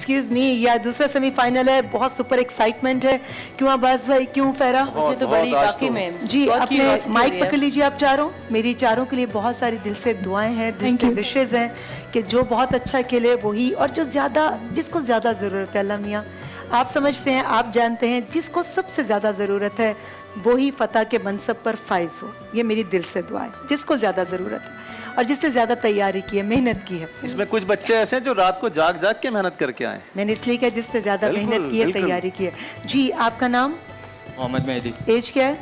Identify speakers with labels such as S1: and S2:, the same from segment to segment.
S1: Excuse me, या दूसरा semifinal है, बहुत सुपर एक्साइटमेंट है। क्यों अब्बास भाई, क्यों फहरा?
S2: मुझे तो बड़ी वाकई में
S1: जी,
S2: बहुत
S1: अपने
S2: curiosity
S1: माइक
S2: हो रही है।
S1: पकड़ लीजिए आप चारों। मेरी चारों के लिए बहुत सारी दिल से दुआएं हैं, दिल से विशेज़ हैं कि जो बहुत अच्छा खेले वही, और जो ज़्यादा, जिसको ज़्यादा ज़रूरत है, अल्लाह मियाँ आप समझते हैं, आप जानते हैं, जिसको सबसे ज़्यादा ज़रूरत है वही फतह के मनसब पर फाइज हो। ये मेरी दिल से दुआ है, जिसको ज़्यादा ज़रूरत है और जिससे ज़्यादा तैयारी की है, मेहनत की है।
S3: इसमें कुछ बच्चे ऐसे हैं जो रात को जाग जाग के मेहनत करके आए।
S1: मैंने इसलिए कहा जिससे ज़्यादा मेहनत की है,
S3: बिल्कुल।
S1: तैयारी की है। जी, आपका नाम?
S4: मोहम्मद मेहदी।
S1: एज क्या है?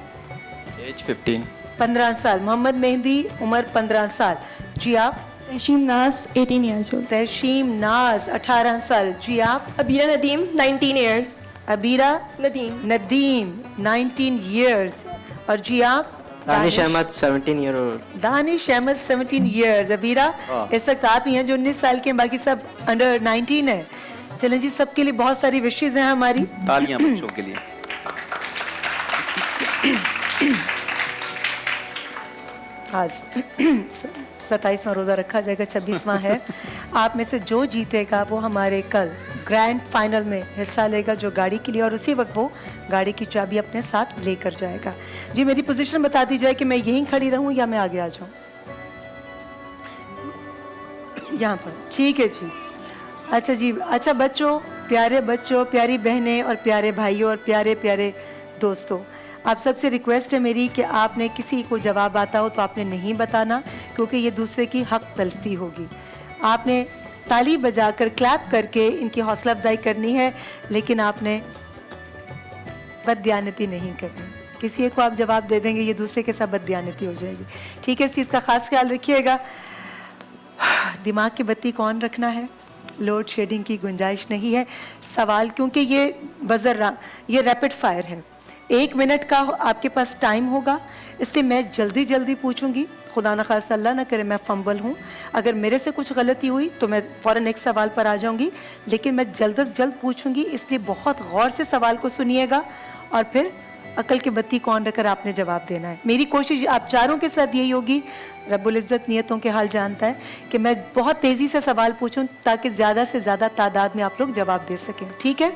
S4: एज 15।
S1: 15 साल। मोहम्मद मेहदी, उम्र 15 साल। जी आप?
S5: तहशीम नाज 18 years old.
S1: तहशीम नाज 18 साल। जी आप?
S5: अबीरा नदीम 19 years.
S1: अबीरा
S5: नदीम.
S1: नदीम 19 years। और जी आप?
S6: Danish Ahmad 17 year old.
S1: Danish Ahmad 17 years। Abira इस वक्त आप ही हैं जो 19 साल के हैं, बाकी सब अंडर 19 है। चलें जी, सबके लिए बहुत सारी विशेष हैं हमारी।
S3: तालियां बच्चों के लिए।
S1: आज 27वां रोज़ा रखा जाएगा, 26वां है। आप में से जो जीतेगा वो हमारे कल ग्रैंड फाइनल में हिस्सा लेगा, जो गाड़ी के लिए, और उसी वक्त वो गाड़ी की चाबी अपने साथ लेकर जाएगा। जी, मेरी पोजीशन बता दी जाए कि मैं यहीं खड़ी रहूं या मैं आगे आ जाऊं? यहाँ पर, ठीक है जी। अच्छा जी, अच्छा बच्चों, प्यारे बच्चों, प्यारी बहनें और प्यारे भाइयों और प्यारे प्यारे दोस्तों, आप सबसे रिक्वेस्ट है मेरी कि आपने किसी को जवाब आता हो तो आपने नहीं बताना, क्योंकि ये दूसरे की हक तलफी होगी। आपने ताली बजाकर क्लैप करके इनकी हौसला अफजाई करनी है, लेकिन आपने बददियानती नहीं करनी। किसी एक को आप जवाब दे देंगे, ये दूसरे के साथ बददियानती हो जाएगी। ठीक है, इस चीज़ का खास ख्याल रखिएगा। दिमाग की बत्ती कौन रखना है, लोड शेडिंग की गुंजाइश नहीं है। सवाल, क्योंकि ये बजर, ये रैपिड फायर है, 1 मिनट का आपके पास टाइम होगा, इसलिए मैं जल्दी जल्दी पूछूंगी। खुदा न खास्ता, अल्लाह ना करे मैं फंबल हूँ, अगर मेरे से कुछ गलती हुई तो मैं फ़ौरन नेक्स्ट सवाल पर आ जाऊंगी, लेकिन मैं जल्द से जल्द पूछूंगी, इसलिए बहुत गौर से सवाल को सुनिएगा और फिर अकल की बत्ती कौन रखकर आपने जवाब देना है। मेरी कोशिश आप चारों के साथ यही होगी, रब्बुल इज़्ज़त नियतों के हाल जानता है, कि मैं बहुत तेज़ी से सवाल पूछूं ताकि ज़्यादा से ज़्यादा तादाद में आप लोग जवाब दे सकें। ठीक है?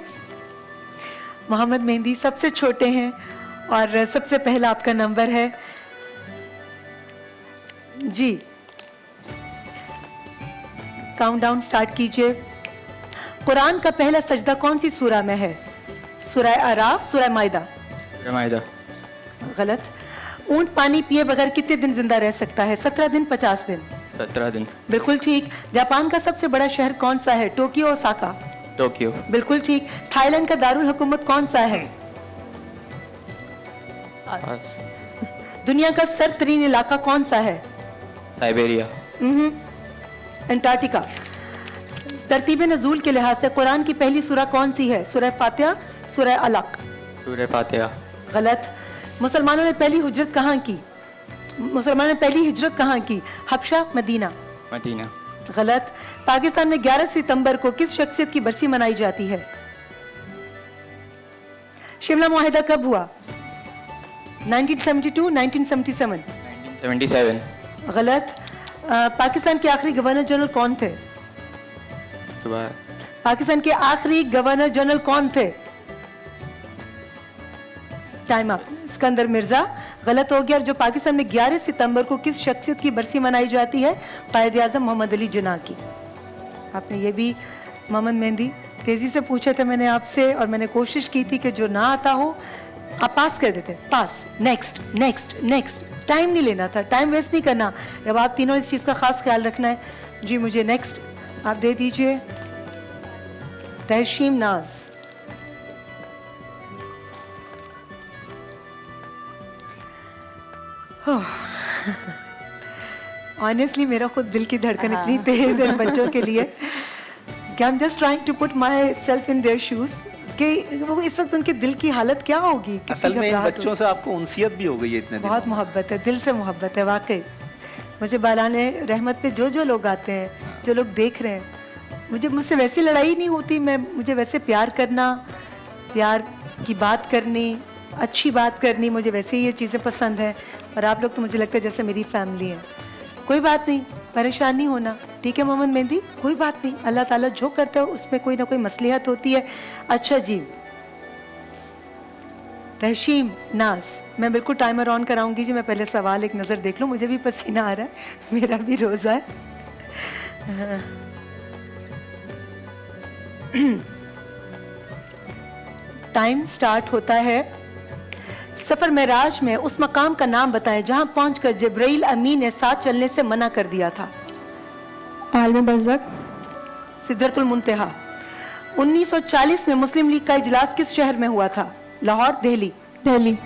S1: मोहम्मद मेहदी सबसे छोटे हैं और सबसे पहला आपका नंबर है जी। काउंटडाउन स्टार्ट कीजिए। कुरान का पहला सजदा कौन सी सूरा में है? सूरह अराफ, सूरह माइदा?
S4: माइदा।
S1: गलत। ऊंट पानी पिए बगैर कितने दिन जिंदा रह सकता है? 17 दिन, 50 दिन?
S4: 17 दिन।
S1: बिल्कुल ठीक। जापान का सबसे बड़ा शहर कौन सा है? Tokyo, Osaka?
S4: टोक्यो।
S1: बिल्कुल ठीक। थाईलैंड का दारुल हुकूमत कौन सा है? दुनिया का सर्द तरीन इलाका कौन सा है?
S4: साइबेरिया।
S1: अंटार्कटिका। तरतीब नज़ूल के लिहाज से कुरान की पहली सूरा कौन सी है? सूरह फातिहा, सूरह अलक?
S4: सूरह फातिहा।
S1: गलत। मुसलमानों ने पहली हिजरत कहाँ की? मुसलमानों ने पहली हिजरत कहाँ की? हबशा, मदीना?
S4: मदीना।
S1: गलत। पाकिस्तान में 11 सितंबर को किस शख्सियत की बरसी मनाई जाती है? शिमला मुआहिदा कब हुआ? 1972, 1977?
S4: 1977।
S1: गलत। पाकिस्तान के आखिरी गवर्नर जनरल कौन थे?
S4: सुबह।
S1: पाकिस्तान के आखिरी गवर्नर जनरल कौन थे? Time up. सिकंदर मिर्जा। गलत हो गया। जो पाकिस्तान में 11 सितंबर को किस शख्सियत की बरसी मनाई जाती है? कायद आज़म मोहम्मद अली जिन्ना की। आपने ये भी मोहम्मद मेहदी तेज़ी से पूछे थे मैंने आपसे, और मैंने कोशिश की थी कि जो ना आता हो आप पास कर देते। Pass. Next, next, next. Time नहीं लेना था, टाइम वेस्ट नहीं करना। जब आप तीनों इस चीज़ का खास ख्याल रखना है। जी, मुझे नेक्स्ट आप दे दीजिए। तहशीम नाज। ऑनेस्टली मेरा खुद दिल की धड़कन इतनी तेज है बच्चों के लिए कि I am just trying to put myself in their shoes, कि वो इस वक्त उनके दिल की हालत क्या होगी।
S3: असल में इन बच्चों से आपको उनसियत भी हो गई है इतने दिन।
S1: बहुत मोहब्बत है, दिल से मोहब्बत है वाकई। मुझे बालाने रहमत पे जो लोग आते हैं, जो लोग देख रहे हैं, मुझसे वैसी लड़ाई नहीं होती। मुझे वैसे प्यार करना, प्यार की बात करनी, अच्छी बात करनी, मुझे वैसे ही ये चीज़ें पसंद हैं। और आप लोग तो मुझे लगता है जैसे मेरी फैमिली है। कोई बात नहीं, परेशान नहीं होना, ठीक है मोहम्मद मेहंदी, कोई बात नहीं, अल्लाह ताला जो करता है उसमें कोई ना कोई मसलिहत होती है। अच्छा जी, तहशीम नाज, मैं बिल्कुल टाइमर ऑन कराऊंगी जी। मैं पहले सवाल एक नज़र देख लूँ, मुझे भी पसीना आ रहा है, मेरा भी रोज़ा है। टाइम स्टार्ट होता है। सफर मेराज में उस मकाम का नाम बताएं जहां पहुंचकर जिब्राइल अमीन ने साथ चलने से मना कर दिया था।
S5: आलम बरज़क।
S1: सिदरतुल मुंतहा। 1940 में मुस्लिम लीग का इजलास किस शहर में हुआ था? लाहौर, दिल्ली?
S5: दिल्ली।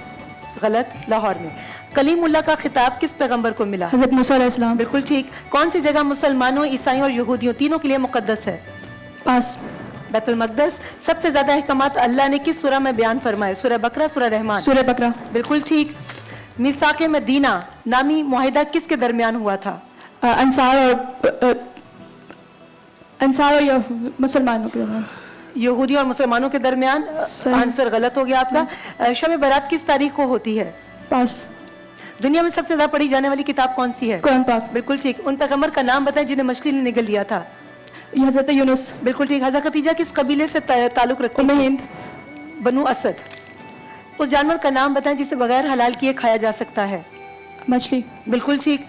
S1: गलत, लाहौर में। कलीमुल्लाह का खिताब किस पैगंबर को मिला?
S5: हज़रत मूसा अलैहिस्सलाम।
S1: बिल्कुल ठीक। कौन सी जगह मुसलमानों, ईसाइयों और यहूदियों तीनों के लिए मुकद्दस है?
S5: पास।
S1: बैतुल मक़दस। सबसे ज्यादा अहकामात अल्लाह ने किस सूरह में बयान फरमाए? सूरह बकरा, सूरह रहमान?
S5: सूरह बकरा।
S1: बिल्कुल ठीक। मिसाक़े मदीना नामी मुआहिदा किसके दरमियान हुआ था?
S5: अंसार और मुसलमानों के दरमियान।
S1: यहूदी और मुसलमानों के दरमियान। आंसर गलत हो गया आपका। शब बारात किस तारीख को होती है?
S5: पास।
S1: दुनिया में सबसे ज्यादा पढ़ी जाने वाली किताब कौन सी है?
S5: कुरान पाक।
S1: बिल्कुल ठीक। उन पैगंबर का नाम बताएं जिन्हें मछली ने निगल लिया था?
S5: हज़रत यूनुस।
S1: बिल्कुल ठीक। हज़रत खदीजा किस कबीले से ताल्लुक रखती
S5: उम्मे
S1: है?
S5: हिंद।
S1: बनु असद। उस जानवर का नाम बताएं जिसे बगैर हलाल किए खाया जा सकता है?
S5: मछली।
S1: बिल्कुल ठीक।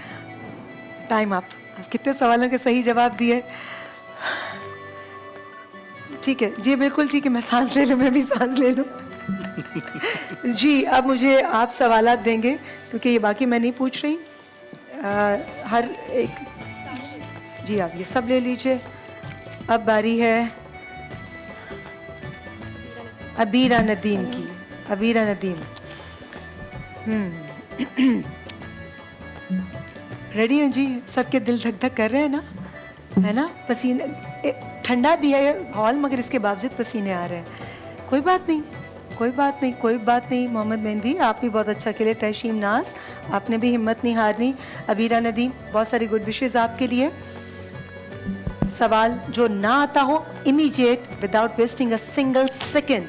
S1: टाइम आप कितने सवालों के सही जवाब दिए। ठीक है जी, बिल्कुल ठीक है। मैं सांस ले लूँ, मैं भी सांस ले लूँ। जी, अब मुझे आप सवालात देंगे क्योंकि ये बाकी मैं नहीं पूछ रही। हर एक जी, आप ये सब ले लीजिए। अब बारी है अबीरा नदीम की। अबीरा नदीम, रेडी हैं जी? सबके दिल धक धक कर रहे हैं ना, है ना? पसीने, ठंडा भी है हॉल मगर इसके बावजूद पसीने आ रहे हैं। कोई बात नहीं, कोई बात नहीं, कोई बात नहीं। मोहम्मद मेहंदी, आप भी बहुत अच्छा खेले। तहशीम नाज, आपने भी हिम्मत नहीं हारनी। अबीरा नदीम, बहुत सारी गुड विशेज आपके लिए। सवाल जो ना आता हो, immediate without wasting a single second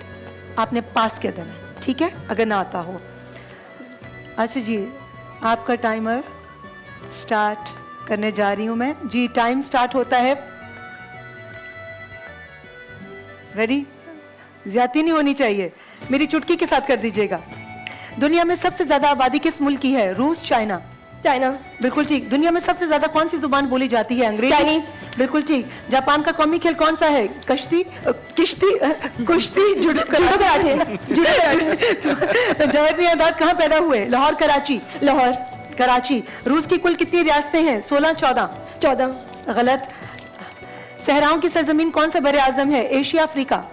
S1: आपने पास कर देना, ठीक है? अगर ना आता हो। अच्छा जी, आपका टाइमर स्टार्ट करने जा रही हूं मैं जी। टाइम स्टार्ट होता है। रेडी? ज्यादती नहीं होनी चाहिए, मेरी चुटकी के साथ कर दीजिएगा। दुनिया में सबसे ज्यादा आबादी किस मुल्क की है? रूस, चाइना?
S5: चाइना।
S1: बिल्कुल ठीक। दुनिया में सबसे ज्यादा कौन सी जुबान बोली जाती है? अंग्रेजी?
S5: चाइनीज।
S1: बिल्कुल ठीक। जापान का कौमी खेल कौन सा है? कश्ती, किश्ती, कुश्ती, judo karate.
S5: Judo karate.
S1: Javed मियां कहाँ पैदा हुए? लाहौर, कराची?
S5: लाहौर।
S1: कराची। रूस की कुल कितनी रियासतें हैं? 16, 14?
S5: 14।
S1: गलत। सहराओं की सरजमीन कौन सा बड़े आजम है? Asia, Africa?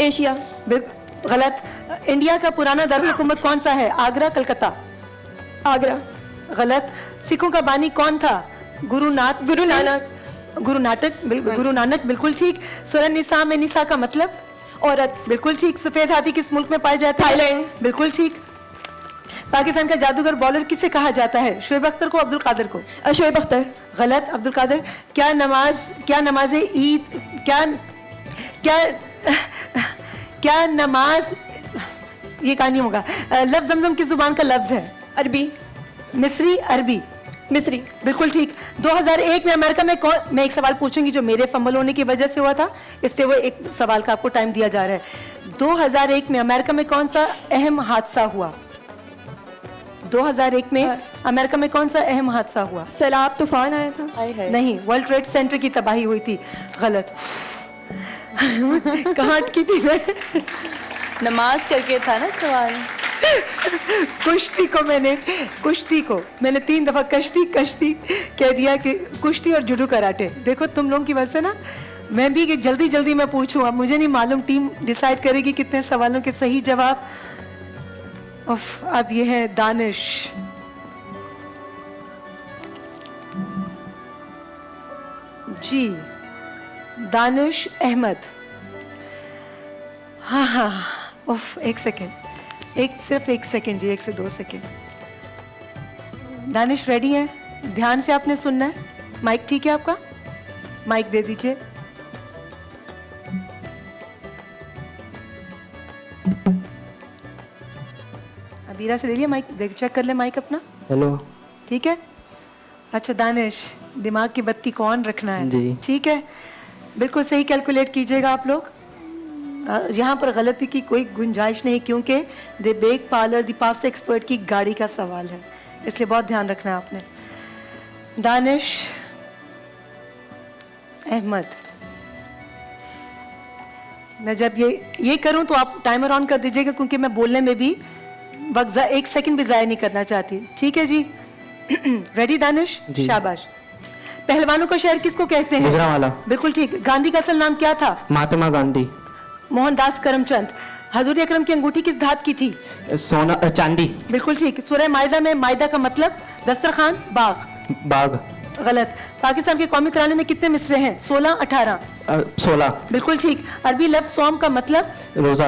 S5: एशिया।
S1: गलत। इंडिया का पुराना दारुल हुकूमत कौन सा है? आगरा, कलकत्ता?
S5: आगरा।
S1: गलत। सिखों का बानी कौन था? गुरु नानक। गुरु नानक, बिल्कुल ठीक। सूरह निसा में निसा का मतलब?
S5: औरत।
S1: बिल्कुल ठीक। सफेद हाथी किस मुल्क में पाए जाते हैं?
S5: थाईलैंड।
S1: बिल्कुल ठीक। पाकिस्तान का जादूगर बॉलर किसे कहा जाता है? शोएब अख्तर को, अब्दुल कादिर को?
S5: शोएब अख्तर।
S1: गलत। अब्दुल कादिर। क्या नमाज ईद, क्या नमाज, ये कहानी होगा। लफ्ज जमजम किस जुबान का लफ्ज है?
S5: अरबी।
S1: मिस्री, अरबी?
S5: मिस्री।
S1: बिल्कुल ठीक। 2001 में अमेरिका में मैं एक सवाल पूछूंगी जो मेरे फंबल होने की वजह से हुआ था, इसलिए वो एक सवाल का आपको टाइम दिया जा रहा है। 2001 में अमेरिका में कौन सा अहम हादसा हुआ? 2001 में अमेरिका में कौन सा अहम हादसा हुआ?
S5: सैलाब, तूफान आया था?
S1: नहीं, वर्ल्ड ट्रेड सेंटर की तबाही हुई थी। गलत। कहाँ अटकी थी मैं?
S2: नमाज करके था ना सवाल।
S1: कुश्ती को मैंने 3 दफा कश्ती कह दिया कि कुश्ती और जुडो कराटे। देखो तुम लोगों की वजह से ना मैं भी जल्दी मैं पूछूं। अब मुझे नहीं मालूम, टीम डिसाइड करेगी कितने सवालों के सही जवाब। अब ये है दानिश। जी, दानिश अहमद। हाँ, एक सेकेंड, सिर्फ एक सेकेंड जी, 1 से 2 सेकेंड। दानिश रेडी है? ध्यान से आपने सुनना है। माइक ठीक है आपका? माइक दे दीजिए। अबीरा से ले लिया माइक, देख चेक कर ले माइक अपना।
S6: हेलो।
S1: ठीक है। अच्छा दानिश, दिमाग की बत्ती को ऑन रखना है।
S6: जी।
S1: ठीक है, बिल्कुल सही कैलकुलेट कीजिएगा आप लोग। यहाँ पर गलती की कोई गुंजाइश नहीं, क्योंकि the bake parlour the past expert की गाड़ी का सवाल है, इसलिए बहुत ध्यान रखना है आपने। दानिश अहमद, मैं जब ये करूं तो आप टाइमर ऑन कर दीजिएगा, क्योंकि मैं बोलने में भी वक्त एक सेकंड भी ज़ाया नहीं करना चाहती। ठीक है जी? रेडी दानिश?
S6: जी।
S1: शाबाश। पहलवानों का शहर किसको कहते हैं?
S6: गुजरांवाला।
S1: बिल्कुल ठीक। गांधी का असल नाम क्या था?
S6: महात्मा गांधी।
S1: मोहनदास करमचंद। हजूर अकरम की अंगूठी किस धात की थी?
S6: सोना चांदी।
S1: बिल्कुल ठीक। सूरह मायदा में मायदा का मतलब दस्तरखान, बाग।
S6: बाग।
S1: गलत। पाकिस्तान के कौमी तराने में कितने मिसरे हैं? 16, 18?
S6: 16।
S1: बिल्कुल ठीक। अरबी लफ्ज सौम का मतलब?
S6: रोजा।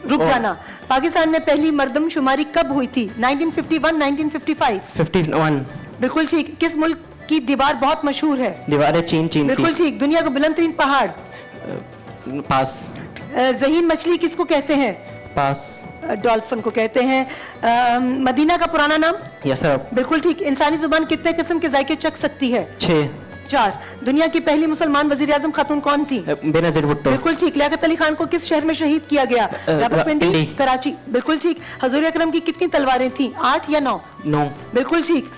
S1: रुक जाना। पाकिस्तान में पहली मर्दमशुमारी कब हुई थी? 1951, 1955?
S6: 51।
S1: बिल्कुल ठीक। किस मुल्क की दीवार बहुत मशहूर है?
S6: दीवारें चीन चीन
S1: बिल्कुल
S6: थी।
S1: ठीक। दुनिया का बुलंद तरीन पहाड़?
S6: पास।
S1: जहीन मछली किसको कहते हैं?
S6: पास।
S1: डॉल्फिन को कहते हैं। मदीना का पुराना नाम?
S6: यसरफ।
S1: बिल्कुल ठीक। इंसानी जुबान कितने किस्म के जायके चख सकती है?
S6: 6।
S1: 4। दुनिया की पहली मुसलमान वजीर आजम खातून कौन थी?
S6: बेनजीर भुट्टो।
S1: बिल्कुल ठीक। लियाकत अली खान को किस शहर में शहीद किया गया? रावलपिंडी,
S6: पिंडी।
S1: कराची? बिल्कुल ठीक। हजूर अकरम की कितनी तलवारें थी? 8 या 9?
S6: 9।
S1: बिल्कुल ठीक।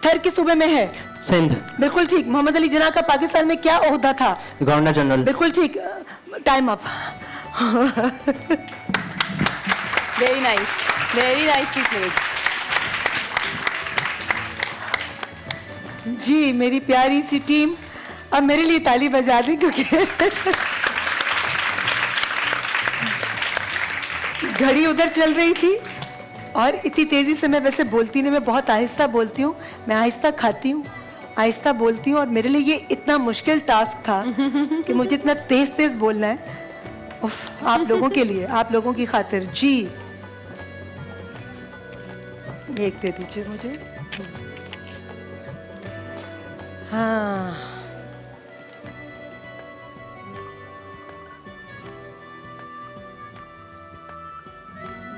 S1: थर किस सूबे में है?
S6: सिंध।
S1: बिल्कुल ठीक। मोहम्मद अली जिन्ना का पाकिस्तान में क्या ओहदा था?
S6: Governor general.
S1: बिल्कुल ठीक। Time up.
S2: Very nice, very nicely played.
S1: जी मेरी प्यारी सी टीम, अब मेरे लिए ताली बजा दें, क्योंकि घड़ी उधर चल रही थी और इतनी तेजी से मैं वैसे बोलती नहीं, मैं बहुत आहिस्ता बोलती हूँ, मैं आहिस्ता खाती हूँ, आहिस्ता बोलती हूँ, और मेरे लिए ये इतना मुश्किल टास्क था कि मुझे इतना तेज तेज बोलना है। उफ, आप लोगों के लिए, आप लोगों की खातिर। जी एक दे दीजिए मुझे। हाँ,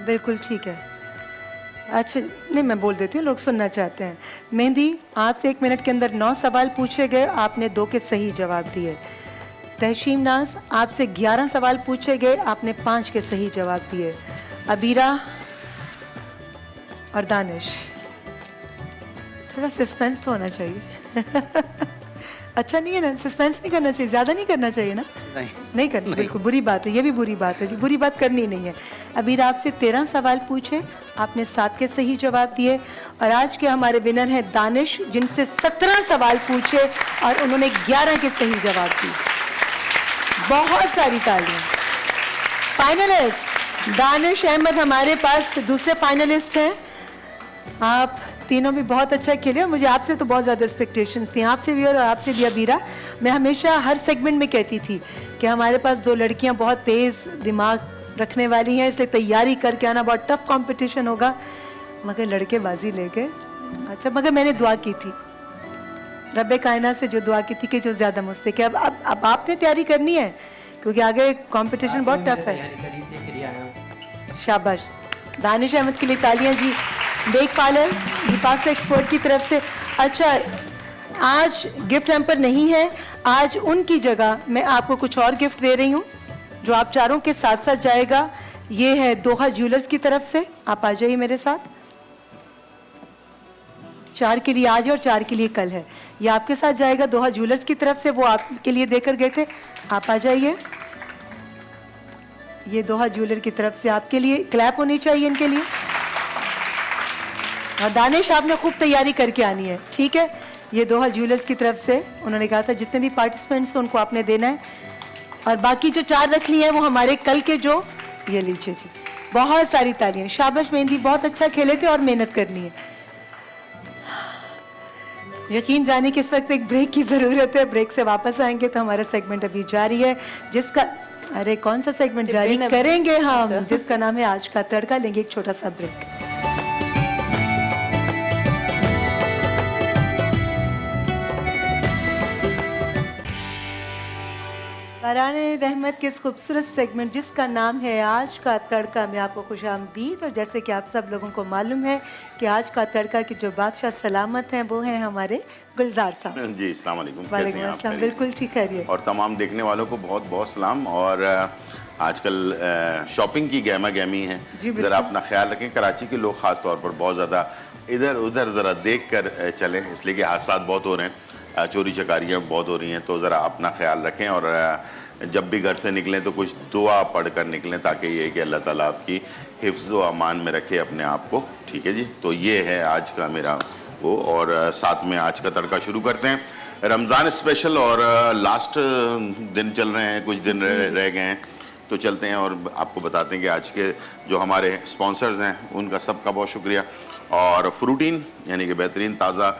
S1: बिल्कुल ठीक है। अच्छा नहीं, मैं बोल देती हूँ, लोग सुनना चाहते हैं। मेहंदी, आपसे 1 मिनट के अंदर 9 सवाल पूछे गए, आपने 2 के सही जवाब दिए। तहशीम नाज, आपसे 11 सवाल पूछे गए, आपने 5 के सही जवाब दिए। अबीरा और दानिश, थोड़ा सस्पेंस तो होना चाहिए। अच्छा नहीं है ना, सस्पेंस नहीं करना चाहिए, ज्यादा नहीं करना चाहिए ना? नहीं करना, बिल्कुल बुरी बात है, ये भी बुरी बात है जी, बुरी बात करनी नहीं है। अबीर आपसे 13 सवाल पूछे, आपने 7 के सही जवाब दिए, और आज के हमारे विनर हैं दानिश, जिनसे 17 सवाल पूछे और उन्होंने 11 के सही जवाब दिए। बहुत सारी तालियां। फाइनलिस्ट दानिश अहमद हमारे पास दूसरे फाइनलिस्ट हैं। आप तीनों भी बहुत अच्छा खेले, और मुझे आपसे तो बहुत ज़्यादा एक्सपेक्टेशंस थी, आपसे भी और आपसे भी अबीरा। मैं हमेशा हर सेगमेंट में कहती थी कि हमारे पास 2 लड़कियां बहुत तेज़ दिमाग रखने वाली हैं, इसलिए तैयारी करके आना, बहुत टफ कंपटीशन होगा, मगर लड़के बाजी ले गए। अच्छा, मगर मैंने दुआ की थी रब्बे कायनात से, जो दुआ की थी कि जो ज़्यादा मुझसे कि अब आपने तैयारी करनी है, क्योंकि आगे कंपटीशन बहुत टफ है। शाबाश। दानिश अहमद के लिए तालियां जी। बेक पार्लर पास एक्सपोर्ट की तरफ से। अच्छा, आज गिफ्ट हैम्पर नहीं है, आज उनकी जगह मैं आपको कुछ और गिफ्ट दे रही हूँ, जो आप चारों के साथ साथ जाएगा। ये है दोहा ज्वेलर्स की तरफ से, आप आ जाइए मेरे साथ। 4 के लिए आज है और 4 के लिए कल है, ये आपके साथ जाएगा दोहा ज्वेलर्स की तरफ से, वो आपके लिए देकर गए थे, आप आ जाइए। ये दोहा ज्वेलर की तरफ से आपके लिए, क्लैप होनी चाहिए इनके लिए। और दानिश, आपने खूब तैयारी करके आनी है, ठीक है? ये दोहा ज्वेलर्स की तरफ से उन्होंने कहा था जितने भी पार्टिसिपेंट्स हैं उनको आपने देना है, और बाकी जो 4 रख लिए हैं वो हमारे कल के, जो ये लीजिए जी। बहुत सारी तालियां। शाबाश मेहंदी, बहुत अच्छा खेले थे, और मेहनत करनी है। यकीन जाने कि इस वक्त एक ब्रेक की जरूरत है, ब्रेक से वापस आएंगे तो हमारा सेगमेंट अभी जारी है, जिसका, अरे कौन सा सेगमेंट जारी करेंगे हम, जिसका नाम है आज का तड़का। लेंगे एक छोटा सा ब्रेक। फरहान रहमत के इस खूबसूरत सेगमेंट जिसका नाम है आज का तड़का में आपको खुशामदीद। और जैसे कि आप सब लोगों को मालूम है कि आज का तड़का की जो बादशाह सलामत हैं वो हैं हमारे गुलजार साहब।
S7: जी अस्सलाम वालेकुम, कैसे
S1: वालेकुम
S7: हैं आप?
S1: अस्सलाम, बिल्कुल ठीक है।
S7: और तमाम देखने वालों को बहुत बहुत सलाम। और आजकल शॉपिंग की गहमा गहमी है,
S1: जी, बिल्कुल।
S7: ज़रा अपना ख्याल रखें। कराची के लोग ख़ास तौर पर बहुत ज़्यादा इधर उधर ज़रा देख कर चलें, इसलिए कि हादसात बहुत हो रहे हैं, चोरी चकारियाँ बहुत हो रही हैं। तो ज़रा अपना ख्याल रखें और जब भी घर से निकलें तो कुछ दुआ पढ़ कर निकलें, ताकि ये कि अल्लाह ताला आपकी हिफ्ज़ व अमान में रखे अपने आप को। ठीक है जी, तो ये है आज का मेरा वो। और साथ में आज का तड़का शुरू करते हैं। रमज़ान स्पेशल और लास्ट दिन चल रहे हैं, कुछ दिन रह गए हैं, तो चलते हैं और आपको बताते हैं कि आज के जो हमारे स्पॉन्सर्स हैं उनका सबका बहुत शुक्रिया। और फ्रूटीन यानी कि बेहतरीन ताज़ा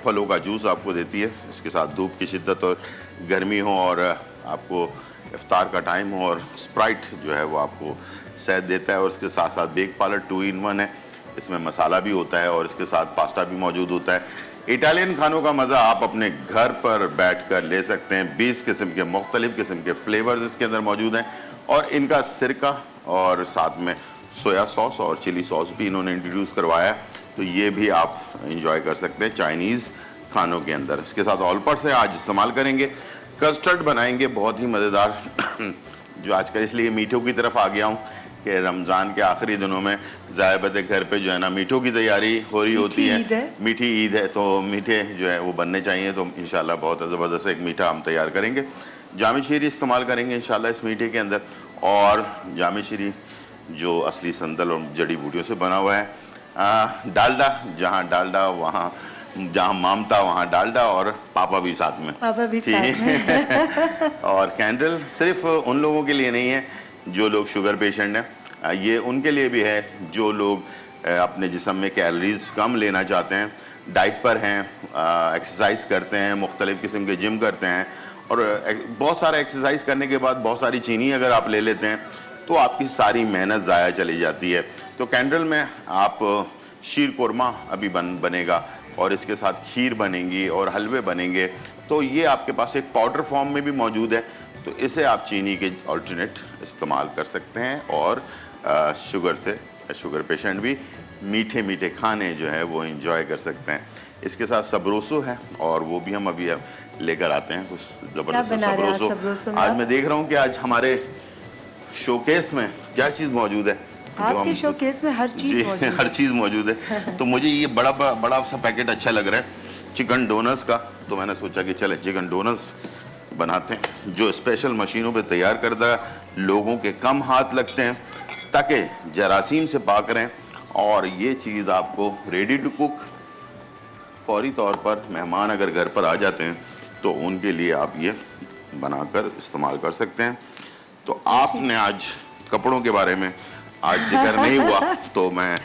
S7: फलों का जूस आपको देती है, इसके साथ धूप की शिद्दत और गर्मी हो और आपको इफ्तार का टाइम हो, और स्प्राइट जो है वो आपको सेहत देता है। और इसके साथ साथ बेक पार्लर 2 in 1 है, इसमें मसाला भी होता है और इसके साथ पास्ता भी मौजूद होता है। इटालियन खानों का मज़ा आप अपने घर पर बैठ कर ले सकते हैं। 20 किस्म के मुख्तलिफ़ किस्म के फ्लेवर्स इसके अंदर मौजूद हैं, और इनका सिरका और साथ में सोया सॉस और चिली सॉस भी इन्होंने इंट्रोड्यूस करवाया है, तो ये भी आप इंजॉय कर सकते हैं चाइनीज़ खानों के अंदर। इसके साथ ऑलपर्स है, आज इस्तेमाल करेंगे। कस्टर्ड बनाएंगे बहुत ही मज़ेदार जो आज का, इसलिए मीठों की तरफ आ गया हूँ कि रमज़ान के आखिरी दिनों में ज़ायबत घर पे जो है ना मीठों की तैयारी हो रही होती है। मीठी ईद है तो मीठे जो है वो बनने चाहिए, तो इंशाल्लाह बहुत ज़बरदस्त एक मीठा हम तैयार करेंगे। जामी शीरी इस्तेमाल करेंगे इंशाल्लाह इस मीठे के अंदर, और जामी शीरी जो असली संदल और जड़ी बूटियों से बना हुआ है। डालडा, जहाँ डालडा वहाँ, जहाँ मामता वहाँ डालडा, और पापा भी साथ में,
S1: पापा भी साथ में।
S7: और कैंडल सिर्फ उन लोगों के लिए नहीं है जो लोग शुगर पेशेंट हैं, ये उनके लिए भी है जो लोग अपने जिस्म में कैलोरीज कम लेना चाहते हैं, डाइट पर हैं, एक्सरसाइज करते हैं, मुख्तलिफ़ किस्म के जिम करते हैं, और बहुत सारा एक्सरसाइज करने के बाद बहुत सारी चीनी अगर आप ले लेते हैं तो आपकी सारी मेहनत ज़ाया चली जाती है। तो कैंडल में आप शीर कोरमा अभी बनेगा, और इसके साथ खीर बनेंगी और हलवे बनेंगे, तो ये आपके पास एक पाउडर फॉर्म में भी मौजूद है, तो इसे आप चीनी के ऑल्टरनेट इस्तेमाल कर सकते हैं। और शुगर पेशेंट भी मीठे मीठे खाने जो है वो इंजॉय कर सकते हैं। इसके साथ सबरोसो है, और वो भी हम अभी लेकर आते हैं कुछ ज़बरदस्त सबरोसो। आज मैं देख रहा हूँ कि आज हमारे शोकेस में क्या चीज़ मौजूद है।
S1: आपके शोकेस में हर चीज़ मौजूद है।
S7: हर चीज़ मौजूद है। तो मुझे ये बड़ा सा पैकेट अच्छा लग रहा है चिकन डोनट्स का, तो मैंने सोचा कि चले चिकन डोनट्स बनाते हैं, जो स्पेशल मशीनों पे तैयार करता है, लोगों के कम हाथ लगते हैं ताकि जरासीम से पाक रहें, और ये चीज़ आपको रेडी टू कुक फौरी तौर पर मेहमान अगर घर पर आ जाते हैं तो उनके लिए आप ये बनाकर इस्तेमाल कर सकते हैं। तो आपने आज कपड़ों के बारे में आज जिक्र नहीं हुआ, तो मैं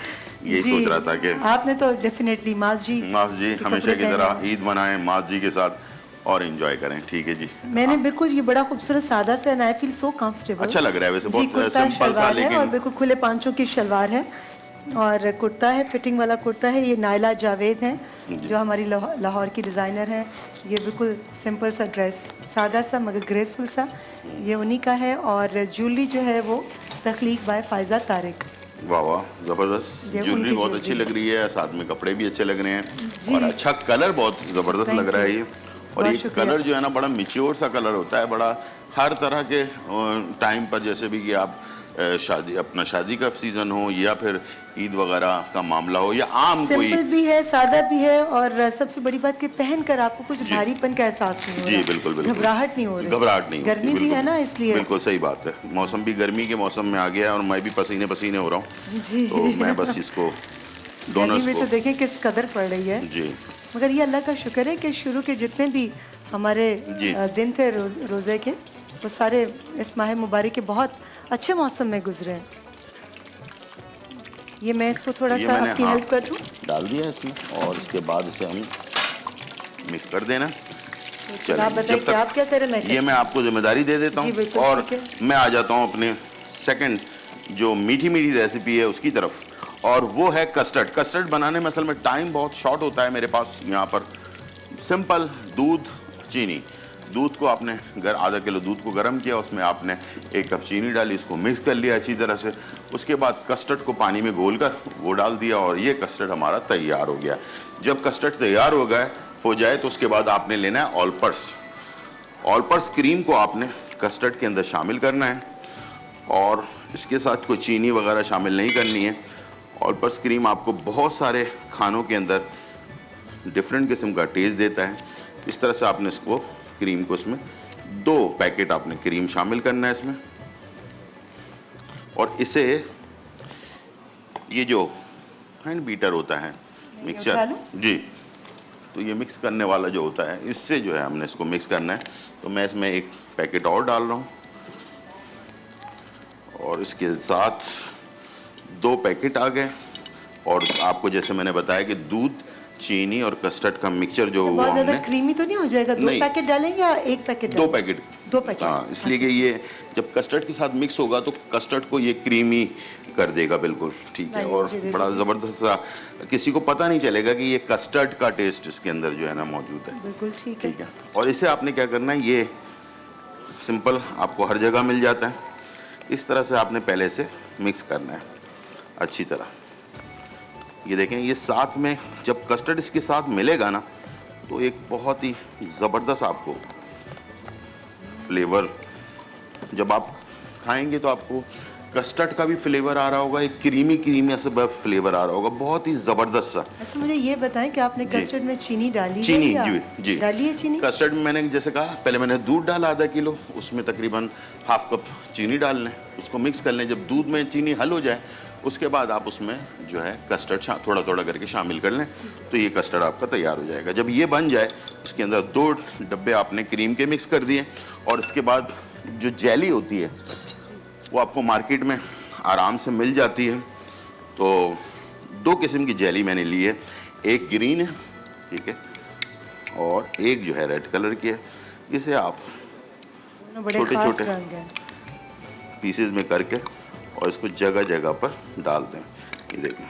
S7: यही सोच रहा था कि
S1: आपने तो डेफिनेटली माज जी
S7: हमेशा की तरह ईद मनाएं माज जी के साथ और एंजॉय करें। ठीक है जी,
S1: मैंने बिल्कुल ये बड़ा खूबसूरत सादा से, and I feel so comfortable.
S7: अच्छा लग रहा है वैसे,
S1: जी,
S7: बहुत सिंपल सा,
S1: और
S7: लेकिन
S1: बिल्कुल खुले पांचों की शलवार है, और कुर्ता है, फिटिंग वाला कुर्ता है। ये नायला जावेद हैं जो हमारी लाहौर की डिज़ाइनर है। ये बिल्कुल सिंपल सा ड्रेस, सादा सा मगर ग्रेसफुल सा, ये उन्हीं का है। और ज्वेलरी जो है वो तख्लीक बाय फायजा तारिक।
S7: वाह वाह, जबरदस्त ज्वेलरी बहुत अच्छी लग रही है, साथ में कपड़े भी अच्छे लग रहे हैं, और अच्छा कलर बहुत जबरदस्त लग रहा है ये। और ये कलर जो है ना बड़ा मिच्योर सा कलर होता है, बड़ा हर तरह के टाइम पर, जैसे भी कि आप शादी का सीजन हो या फिर ईद वगैरह का मामला हो या आम कोई,
S1: सिंपल भी है, सादा भी है, और सबसे बड़ी बात कि पहनकर आपको कुछ भारीपन का एहसास नहीं हो रहा।
S7: जी बिल्कुल बिल्कुल,
S1: घबराहट नहीं हो रही,
S7: घबराहट नहीं,
S1: गर्मी भी है ना, इसलिए
S7: बिल्कुल सही बात है। मौसम भी गर्मी के मौसम में आ गया है और मैं भी पसीने पसीने हो रहा हूँ, तो मैं बस इसको डोनट्स
S1: में तो देखें किस कदर पड़ रही है
S7: जी।
S1: मगर ये अल्लाह का शुक्र है कि शुरू के जितने भी हमारे दिन थे रोज़े के, वो सारे इस माह मुबारक के बहुत अच्छे मौसम में गुजरे हैं। ये मैं इसको थोड़ा सा आपकी हेल्प कर दूं,
S7: डाल दिया इसमें, और इसके बाद इसे हम मिक्स कर देना।
S1: चलिए आप बताइए कि आप क्या करें।
S7: ये मैं आपको जिम्मेदारी दे देता हूँ, और मैं आ जाता हूँ अपने सेकंड जो मीठी मीठी रेसिपी है उसकी तरफ, और वो है कस्टर्ड। कस्टर्ड बनाने में असल में टाइम बहुत शॉर्ट होता है मेरे पास। यहाँ पर सिंपल दूध, चीनी, दूध को आपने आधा किलो दूध को गर्म किया, उसमें आपने 1 कप चीनी डाली, इसको मिक्स कर लिया अच्छी तरह से। उसके बाद कस्टर्ड को पानी में घोलकर वो डाल दिया और ये कस्टर्ड हमारा तैयार हो गया। जब कस्टर्ड तैयार हो जाए तो उसके बाद आपने लेना है ऑलपर्स। ऑलपर्स क्रीम को आपने कस्टर्ड के अंदर शामिल करना है और इसके साथ कोई चीनी वगैरह शामिल नहीं करनी है। ऑलपर्स क्रीम आपको बहुत सारे खानों के अंदर डिफरेंट किस्म का टेस्ट देता है। इस तरह से आपने इसको क्रीम को इसमें 2 पैकेट आपने क्रीम शामिल करना है इसमें और इसे ये जो हैंड बीटर होता है मिक्सचर जी, तो ये मिक्स करने वाला जो होता है इससे जो है हमने इसको मिक्स करना है। तो मैं इसमें 1 पैकेट और डाल रहा हूँ और इसके साथ 2 पैकेट आ गए। और आपको जैसे मैंने बताया कि दूध, चीनी और कस्टर्ड का मिक्सचर जो हुआ
S1: बहुत ज्यादा
S7: हमने,
S1: क्रीमी तो नहीं हो जाएगा? 2 पैकेट डालेंगे या 1 पैकेट?
S7: 2 पैकेट।
S1: 2 पैकेट,
S7: हाँ, इसलिए कि ये जब कस्टर्ड के साथ मिक्स होगा तो कस्टर्ड को ये क्रीमी कर देगा बिल्कुल, ठीक है। और बड़ा ज़बरदस्त सा, किसी को पता नहीं चलेगा कि ये कस्टर्ड का टेस्ट इसके अंदर जो है ना मौजूद है।
S1: बिल्कुल ठीक है।
S7: और इसे आपने क्या करना है, ये सिंपल आपको हर जगह मिल जाता है। इस तरह से आपने पहले से मिक्स करना है अच्छी तरह। ये देखें, ये साथ में जब कस्टर्ड इसके साथ मिलेगा ना तो एक बहुत ही ज़बरदस्त आपको फ्लेवर, जब आप खाएंगे तो आपको कस्टर्ड का भी फ्लेवर आ रहा होगा, एक क्रीमी ऐसा फ्लेवर आ रहा होगा, बहुत ही ज़बरदस्त सा।
S1: अच्छा, मुझे ये बताएं कि आपने कस्टर्ड में चीनी डाली
S7: चीनी
S1: है या?
S7: जी
S1: डाली है चीनी?
S7: कस्टर्ड में मैंने जैसे कहा, पहले मैंने दूध डाला आधा किलो, उसमें तकरीबन ½ कप चीनी डाल लें, उसको मिक्स कर लें। जब दूध में चीनी हल हो जाए उसके बाद आप उसमें जो है कस्टर्ड थोड़ा थोड़ा करके शामिल कर लें, तो ये कस्टर्ड आपका तैयार हो जाएगा। जब ये बन जाए इसके अंदर 2 डब्बे आपने क्रीम के मिक्स कर दिए और इसके बाद जो जेली होती है वो आपको मार्केट में आराम से मिल जाती है। तो 2 किस्म की जेली मैंने ली है, एक ग्रीन है, ठीक है, और एक जो है रेड कलर की है। इसे आप छोटे छोटे पीसेस में करके और इसको जगह जगह पर डाल दें। ये देखें,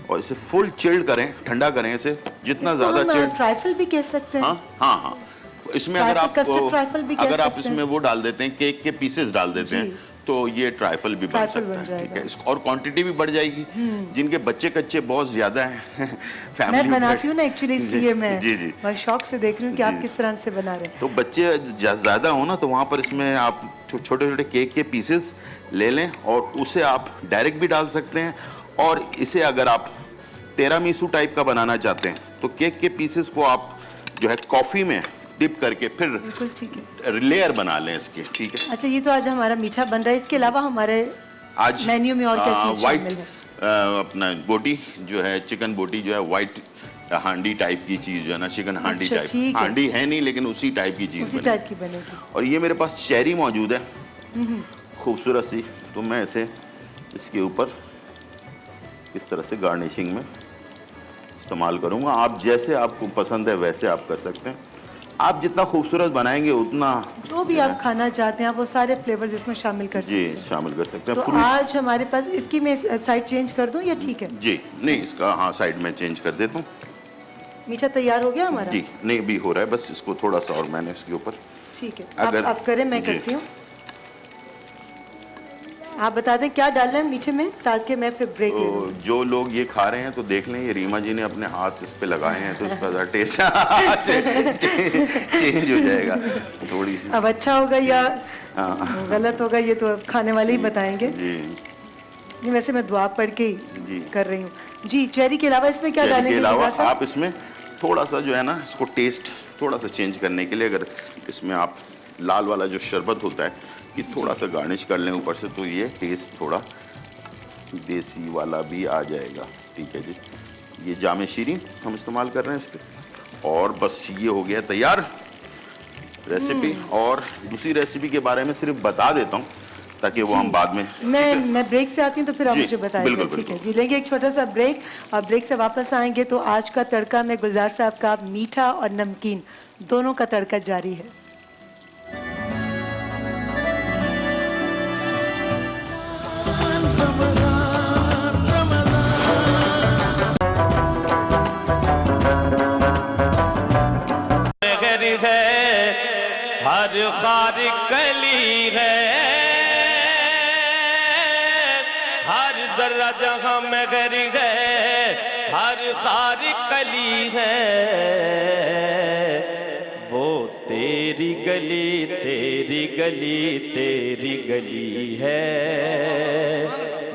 S7: और इसे फुल चिल्ड करें, ठंडा करें इसे, जितना ज़्यादा चिल्ड।
S1: ट्राइफल भी कह सकते हैं।
S7: हाँ। इसमें अगर आप
S1: ट्राइफल भी
S7: अगर आप इसमें वो डाल देते हैं, केक के पीसेस डाल देते हैं, तो ये ट्राइफल भी बन सकता है, ठीक है। इसको और क्वांटिटी भी बढ़ जाएगी। जिनके बच्चे कच्चे बहुत ज्यादा हैं फैमिली
S1: मैं बनाती हूँ ना एक्चुअली, इसलिए मैं
S7: जी
S1: मैं शौक से देख रही हूँ कि आप किस तरह से बना रहे हैं।
S7: तो बच्चे ज्यादा हो ना, तो वहाँ पर इसमें आप छोटे छोटे केक के पीसेस ले लें और उसे आप डायरेक्ट भी डाल सकते हैं। और इसे अगर आप टेरामिसू टाइप का बनाना चाहते हैं तो केक के पीसेस को आप जो है कॉफी में डिप करके फिर
S1: बिल्कुल ठीक है,
S7: लेयर बना लें इसके, ठीक है।
S1: अच्छा, ये तो आज हमारा मीठा बन रहा है। इसके अलावा हमारे
S7: आज
S1: मेन्यू में और क्या चीज़
S7: वाइट
S1: शामिल है?
S7: अपना बोटी जो है, चिकन बोटी जो है, वाइट हांडी टाइप की चीज़ जो है ना, चिकन हांडी
S1: अच्छा, ठीक
S7: टाइप।
S1: है।
S7: हांडी है नहीं लेकिन उसी टाइप की चीज़
S1: उसी टाइप की बनेगी।
S7: और ये मेरे पास चेरी मौजूद है खूबसूरत सी, तो मैं इसे इसके ऊपर इस तरह से गार्निशिंग में इस्तेमाल करूँगा। आप जैसे आपको पसंद है वैसे आप कर सकते हैं। आप जितना खूबसूरत बनाएंगे उतना
S1: जो भी आप खाना चाहते हैं आप वो सारे फ्लेवर्स इसमें शामिल कर सकते हैं।
S7: जी शामिल कर सकते हैं।
S1: तो आज हमारे पास इसकी मैं साइड चेंज कर दूं या ठीक है?
S7: जी नहीं, इसका हाँ साइड में चेंज कर देता हूँ।
S1: मीठा तैयार हो गया हमारा?
S7: जी नहीं, भी हो रहा है, बस इसको थोड़ा सा और मैंने इसके ऊपर।
S1: ठीक है,
S7: अगर
S1: आप करें, मैं
S7: जी।
S1: करती हूँ। आप बता दें क्या डालना है मीठे में ताकि मैं फिर ब्रेक ले लूं।
S7: तो जो लोग ये खा रहे हैं तो देख लें, ये रीमा जी ने अपने हाथ इस पे लगाए हैं तो इसका टेस्ट चेंज हो जाएगा थोड़ी सी।
S1: अब अच्छा होगा या गलत होगा ये तो अब खाने वाले ही बताएंगे।
S7: जी
S1: नहीं, वैसे मैं दुआ पढ़ के
S7: जी
S1: ही कर रही हूँ। जी, चेरी के अलावा इसमें क्या
S7: चेरी
S1: डालेंगे?
S7: के अलावा
S1: लिबास साहब?
S7: आप इसमें थोड़ा सा जो है ना, इसको टेस्ट थोड़ा सा चेंज करने के लिए अगर इसमें आप लाल वाला जो शरबत होता है कि थोड़ा सा गार्निश कर लें ऊपर से, तो ये टेस्ट थोड़ा देसी वाला भी आ जाएगा, ठीक है जी। ये जामे शीरी हम इस्तेमाल कर रहे हैं इस पर। और बस ये हो गया तैयार रेसिपी। और दूसरी रेसिपी के बारे में सिर्फ बता देता हूँ ताकि वो हम बाद में,
S1: मैं ब्रेक से आती हूँ तो फिर आप
S7: जी,
S1: मुझे बताएंगे।
S7: बिल्कुल,
S1: ठीक है
S7: बिल्कुल।
S1: जी, लेंगे एक छोटा सा ब्रेक और ब्रेक से वापस आएंगे तो आज का तड़का में गुलजार साहब का मीठा और नमकीन दोनों का तड़का जारी है।
S8: है हर खार कली है, हर जर्रा जहां मगर है, हर खार कली है, वो तेरी गली तेरी गली तेरी गली है,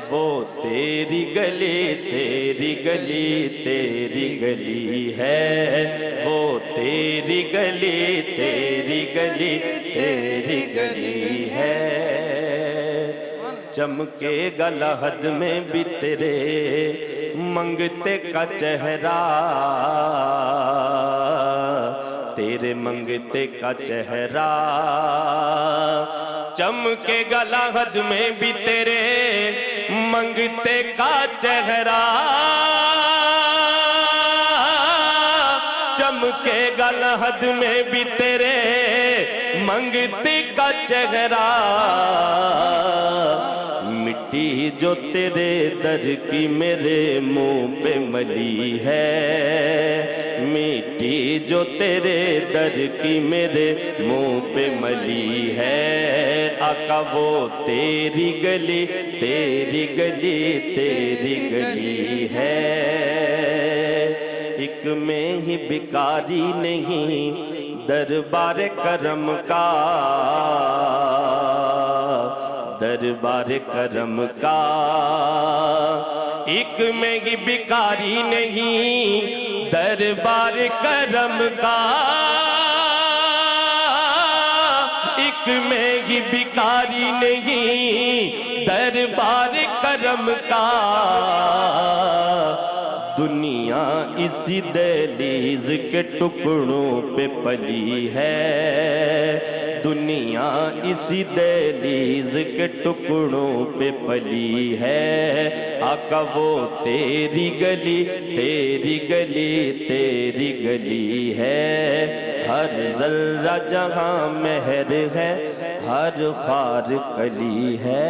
S8: वो तेरी गली तेरी गली तेरी गली है, वो तेरी गली तेरी गली तेरी गली है। चमकेगा लहद में भी तेरे मंगते का चेहरा, तेरे मंगते का चेहरा, चमकेगा लहद में भी तेरे मंगते का चेहरा, चमकेगा लहद में भी तेरे मंगते का चेहरा, मिट्टी जो तेरे दर की मेरे मुंह पे मली है, मिट्टी जो तेरे दर की मेरे मुंह पे मली है, आका वो तेरी गली तेरी गली तेरी गली है। एक में ही भिखारी नहीं दरबार करम का, दरबार करम का, एक में ही भिखारी नहीं दरबार करम का, एक में ही भिखारी नहीं दरबार करम का, दुनिया इसी दहलीज के टुकड़ों पे पली है, दुनिया इसी दहलीज के टुकड़ों पे पली है, आका वो तेरी गली तेरी गली तेरी गली है, हर जर्रा जहां मेहर है, हर खार कली है।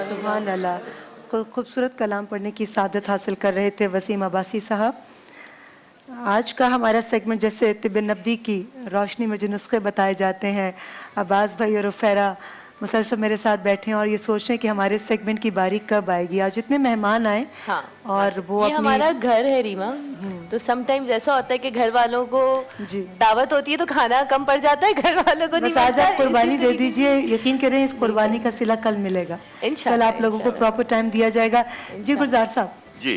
S1: सुभान अल्लाह। खूबसूरत कलाम पढ़ने की सादत हासिल कर रहे थे वसीम अब्बासी साहब। आज का हमारा सेगमेंट जैसे तिब नबी की रोशनी में जो नुस्खे बताए जाते हैं, अब्बास भाई और रुफैरा मुसलसल मेरे साथ बैठे हैं और ये सोच रहे हैं कि हमारे सेगमेंट की बारी कब आएगी। आज इतने मेहमान आए।
S2: हाँ,
S1: और वो
S2: ये हमारा घर है रीमा, तो समटाइम्स ऐसा होता है कि घर वालों को दावत होती है तो खाना कम पड़ जाता है, घर वालों को नहीं।
S1: आज आप कुर्बानी दे दीजिए, यकीन करें इस कुर्बानी का सिला कल मिलेगा, कल आप लोगों को प्रॉपर टाइम दिया जाएगा। जी गुलजार साहब।
S7: जी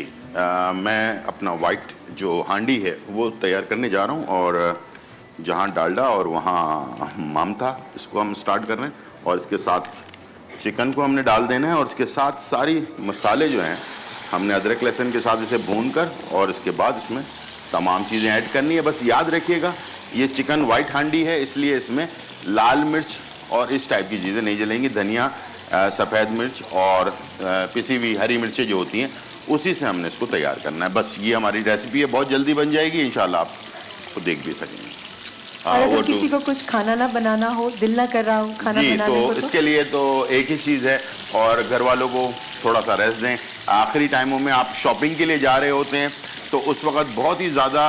S7: मैं अपना वाइट जो हांडी है वो तैयार करने जा रहा हूँ, और जहाँ डालडा और वहाँ माम था, इसको हम स्टार्ट कर रहे हैं, और इसके साथ चिकन को हमने डाल देना है, और इसके साथ सारी मसाले जो हैं हमने अदरक लहसुन के साथ इसे भून कर, और इसके बाद इसमें तमाम चीज़ें ऐड करनी है। बस याद रखिएगा ये चिकन वाइट हांडी है, इसलिए इसमें लाल मिर्च और इस टाइप की चीज़ें नहीं जलेंगी। धनिया, सफ़ेद मिर्च और पिसी हुई हरी मिर्चें जो होती हैं उसी से हमने इसको तैयार करना है। बस ये हमारी रेसिपी है, बहुत जल्दी बन जाएगी इंशाल्लाह, आप उसको देख भी सकेंगे।
S1: और अगर किसी को कुछ खाना ना बनाना हो, दिल ना कर रहा हो खाना बनाने को, तो
S7: इसके लिए तो एक ही चीज़ है, और घर वालों को थोड़ा सा रेस्ट दें। आखिरी टाइमों में आप शॉपिंग के लिए जा रहे होते हैं तो उस वक्त बहुत ही ज़्यादा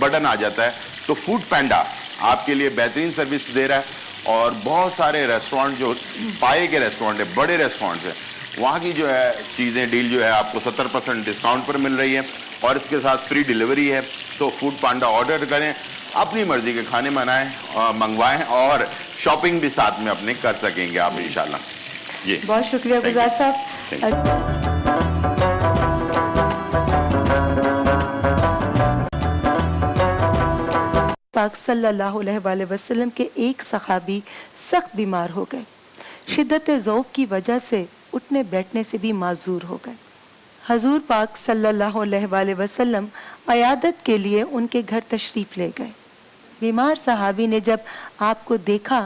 S7: बर्डन आ जाता है, तो फूड पैंडा आपके लिए बेहतरीन सर्विस दे रहा है, और बहुत सारे रेस्टोरेंट जो पाए के रेस्टोरेंट है, बड़े रेस्टोरेंट है, वहाँ की जो है चीज़ें डील जो है आपको 70% डिस्काउंट पर मिल रही है, और इसके साथ फ्री डिलीवरी है। तो फूड पांडा ऑर्डर करें, अपनी मर्जी के खाने बनाएं, मंगवाएं, और शॉपिंग भी साथ में अपने कर सकेंगे आप इंशाल्लाह। जी
S1: बहुत शुक्रिया गुलजार साहब। पाक सल्लल्लाहु अलैहि वसल्लम के एक सहाबी सख्त बीमार हो गए, शिद्दत ज़ौक़ की वजह से उठने बैठने से भी माजूर हो गए। हजूर पाक सल्लल्लाहु अलैहि वसल्लम अयादत के लिए उनके घर तशरीफ़ ले गए। बीमार सहाबी ने जब आपको देखा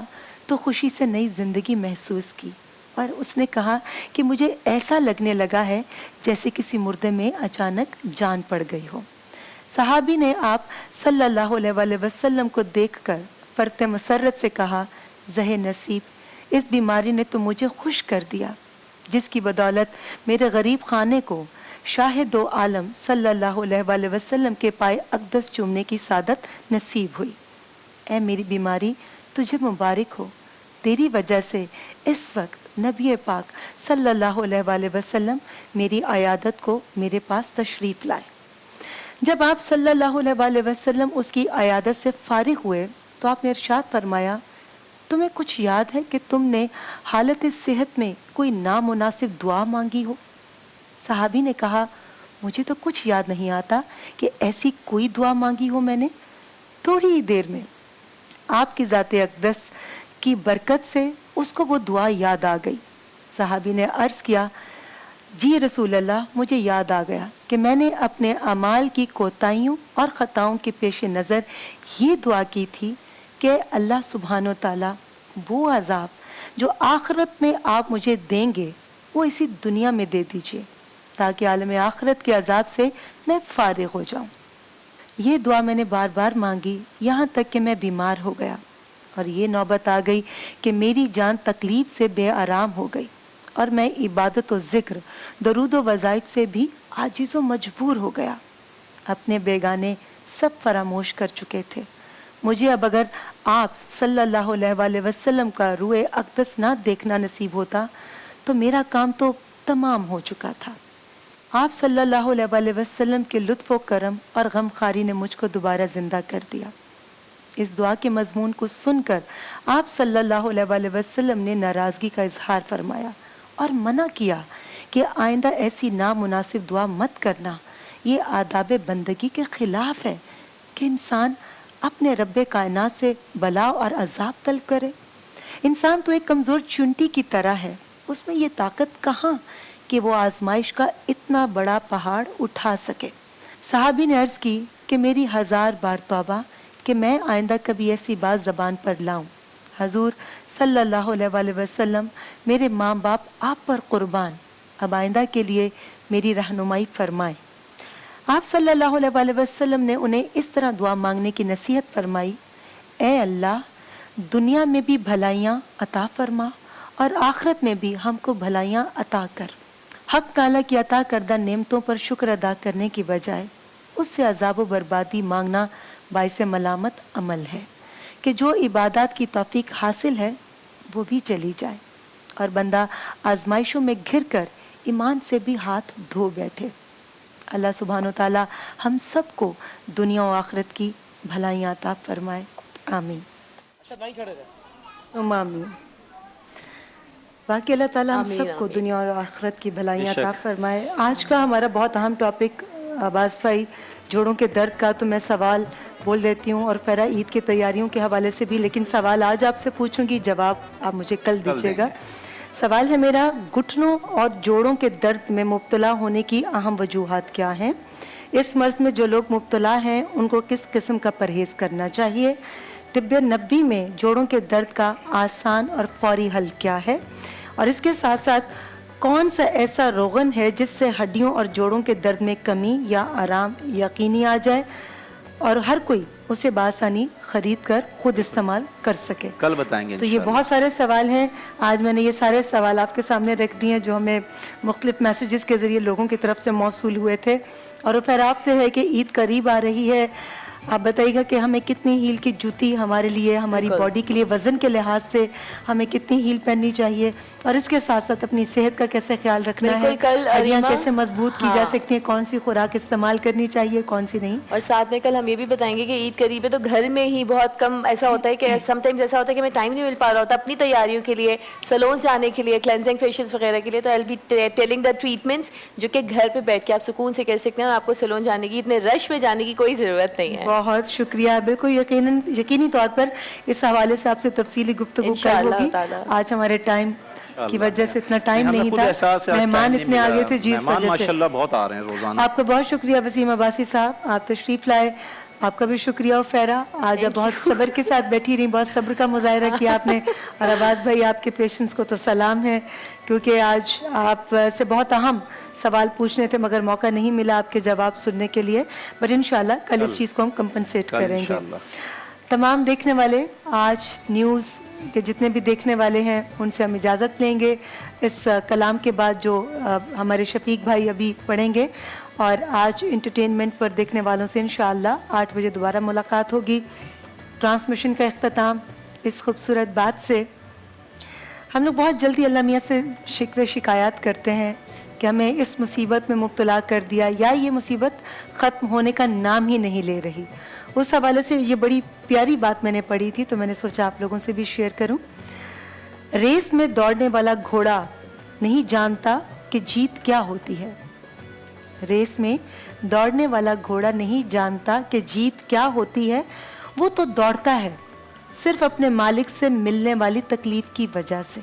S1: तो खुशी से नई ज़िंदगी महसूस की, और उसने कहा कि मुझे ऐसा लगने लगा है जैसे किसी मुर्दे में अचानक जान पड़ गई हो। सहाबी ने आप सल्लल्लाहु अलैहि वसल्लम को देखकर फरते मसरत से कहा, ज़हे नसीब, इस बीमारी ने तो मुझे खुश कर दिया, जिसकी बदौलत मेरे गरीब खाने को शाह दो आलम सल्लल्लाहु अलैहि वसल्लम के पाए अक़दस चूमने की सादत नसीब हुई। ऐ मेरी बीमारी तुझे मुबारक हो, तेरी वजह से इस वक्त नबी पाक सल्लल्लाहु अलैहि वसल्लम मेरी आयादत को मेरे पास तशरीफ़ लाए। जब आप सल्लल्लाहु अलैहि वसल्लम उसकी आयादत से फारिग हुए तो आपने इरशाद फरमाया, तुम्हें कुछ याद है कि तुमने हालत सेहत में कोई नामुनासिब दुआ मांगी हो? सहाबी ने कहा, मुझे तो कुछ याद नहीं आता कि ऐसी कोई दुआ मांगी हो मैंने। थोड़ी ही देर में आपकी ज़ाते अक़दस की बरकत से उसको वो दुआ याद आ गई। सहाबी ने अर्ज़ किया, जी रसूल अल्लाह, मुझे याद आ गया कि मैंने अपने अमाल की कोताहियों और ख़ताओं के पेश नज़र ये दुआ की थी कि अल्लाह सुब्हानो ताला वो अज़ाब जो आखिरत में आप मुझे देंगे वो इसी दुनिया में दे दीजिए ताकि आलम आखिरत के अज़ाब से मैं फारिग हो जाऊं। ये दुआ मैंने बार बार मांगी, यहाँ तक कि मैं बीमार हो गया और ये नौबत आ गई कि मेरी जान तकलीफ से बेआराम हो गई और मैं इबादत व ज़िक्र, दरूद व वज़ाइफ से भी आजिज़ व मजबूर हो गया। अपने बेगाने सब फरामोश कर चुके थे। मुझे अब अगर आप सल्लल्लाहु अलैहि वसल्लम का रूए अक़दस ना देखना नसीब होता तो मेरा काम तो तमाम हो चुका था। आप सल्लल्लाहु अलैहि वसल्लम के लुत्फ़ व करम और गमखारी ने मुझको दोबारा ज़िंदा कर दिया। इस दुआ के मज़मून को सुनकर आप सल्लल्लाहु अलैहि वसल्लम ने नाराज़गी का इजहार फरमाया और मना किया कि आइंदा ऐसी नामुनासिब दुआ मत करना। ये आदाब बंदगी के ख़िलाफ़ है कि इंसान अपने रब्बे कायनात से बला और अजाब तलब करे। इंसान तो एक कमज़ोर चुंटी की तरह है, उसमें ये ताकत कहाँ कि वो आजमाइश का इतना बड़ा पहाड़ उठा सके। सहाबी ने अर्ज़ की कि मेरी 1000 बार तौबा कि मैं आइंदा कभी ऐसी बात ज़बान पर लाऊं। हजूर सल्लल्लाहु अलैहि वसल्लम, मेरे माँ बाप आप पर कुर्बान, अब आइंदा के लिए मेरी रहनुमाई फरमाएं। आप सल्लल्लाहु अलैहि वसल्लम ने उन्हें इस तरह दुआ मांगने की नसीहत फरमाई, ए अल्लाह, दुनिया में भी भलाइयाँ अता फरमा और आखिरत में भी हमको भलाइयाँ अता कर। हक ताला की अता करदा नेमतों पर शुक्र अदा करने की बजाय उससे अजाब व बर्बादी मांगना बाइस मलामत अमल है कि जो इबादत की तौफीक हासिल है वो भी चली जाए और बंदा आजमाइशों में घिर कर ईमान से भी हाथ धो बैठे। अल्लाह सुब्हानो ताला हम सबको दुनिया और आखिरत की भलाइयाँ अता फरमाए। आमीन। आमीन। बाकी अल्लाह ताला हम सबको दुनिया और आखिरत की भलाइयाँ अता फरमाए। आज का हमारा बहुत अहम टॉपिक अब्बास भाई जोड़ों के दर्द का, तो मैं सवाल बोल देती हूँ और फिर ईद की तैयारियों के हवाले से भी, लेकिन सवाल आज आपसे पूछूंगी, जवाब आप मुझे कल दीजिएगा। सवाल है मेरा, घुटनों और जोड़ों के दर्द में मुब्तला होने की अहम वजूहात क्या हैं? इस मर्ज़ में जो लोग मुब्तला हैं उनको किस किस्म का परहेज़ करना चाहिए? तिब्बे नबी में जोड़ों के दर्द का आसान और फौरी हल क्या है? और इसके साथ साथ कौन सा ऐसा रोगन है जिससे हड्डियों और जोड़ों के दर्द में कमी या आराम यकीनी आ जाए और हर कोई उसे बासानी खरीद कर खुद इस्तेमाल कर सके?
S3: कल बताएंगे।
S1: तो ये बहुत सारे सवाल हैं, आज मैंने ये सारे सवाल आपके सामने रख दिए हैं जो हमें मुख्तलिफ मैसेजेस के ज़रिए लोगों की तरफ से मौसूल हुए थे। और फिर आपसे है कि ईद करीब आ रही है, आप बताइएगा कि हमें कितनी हील की जूती हमारे लिए, हमारी बॉडी के लिए, वज़न के लिहाज से हमें कितनी हील पहननी चाहिए और इसके साथ साथ अपनी सेहत का कैसे ख्याल रखना है, हड्डियाँ कैसे मजबूत की जा सकती हैं, कौन सी खुराक इस्तेमाल करनी चाहिए, कौन सी नहीं।
S2: और साथ में कल हम ये भी बताएंगे कि ईद करीब है तो घर में ही बहुत कम ऐसा होता है कि समटाइम्स ऐसा होता है कि हमें टाइम नहीं मिल पा रहा होता अपनी तैयारियों के लिए, सैलून जाने के लिए, क्लेंजिंग फेशियल्स वगैरह के लिए। तो I will be telling the treatments जो कि घर पे बैठ के आप सुकून से कर सकते हैं और आपको सैलून जाने की, इतने रश में जाने की कोई ज़रूरत नहीं है।
S1: बहुत शुक्रिया, बिल्कुल यकीनी तौर पर इस हवाले से आपसे तफसीली गुफ्तगू कल होगी। आज हमारे टाइम की वजह से इतना टाइम नहीं था, मेहमान इतने आ गए थे जी, इस वजह से
S3: माशाल्लाह बहुत आ रहे हैं रोजाना।
S1: आपका बहुत शुक्रिया वसीम अब्बासी साहब, आप तशरीफ लाए, आपका भी शुक्रिया। और फेरा आज आप बहुत सब्र के साथ बैठी रही, बहुत सब्र का मुजाहिरा किया आपने। और अब्बास भाई आपके पेशेंस को तो सलाम है, क्योंकि आज आप से बहुत अहम सवाल पूछने थे मगर मौका नहीं मिला आपके जवाब सुनने के लिए, बट इंशाल्लाह कल इस चीज़ को हम कंपनसेट करेंगे। तमाम देखने वाले, आज न्यूज़ कि जितने भी देखने वाले हैं उनसे हम इजाज़त लेंगे। इस कलाम के बाद जो हमारे शफीक भाई अभी पढ़ेंगे, और आज इंटरटेनमेंट पर देखने वालों से इंशाअल्लाह 8 बजे दोबारा मुलाकात होगी। ट्रांसमिशन का इख्तिताम इस खूबसूरत बात से, हम लोग बहुत जल्दी अल्लाह मियाँ से शिकवे शिकायत करते हैं कि हमें इस मुसीबत में मुब्तला कर दिया, या ये मुसीबत ख़त्म होने का नाम ही नहीं ले रही। उस हवाले से ये बड़ी प्यारी बात मैंने पढ़ी थी, तो मैंने सोचा आप लोगों से भी शेयर करूं। रेस में दौड़ने वाला घोड़ा नहीं जानता कि जीत क्या होती है। रेस में दौड़ने वाला घोड़ा नहीं जानता कि जीत क्या होती है। वो तो दौड़ता है सिर्फ अपने मालिक से मिलने वाली तकलीफ की वजह से।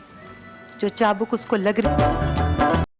S1: जो चाबुक उसको लग रही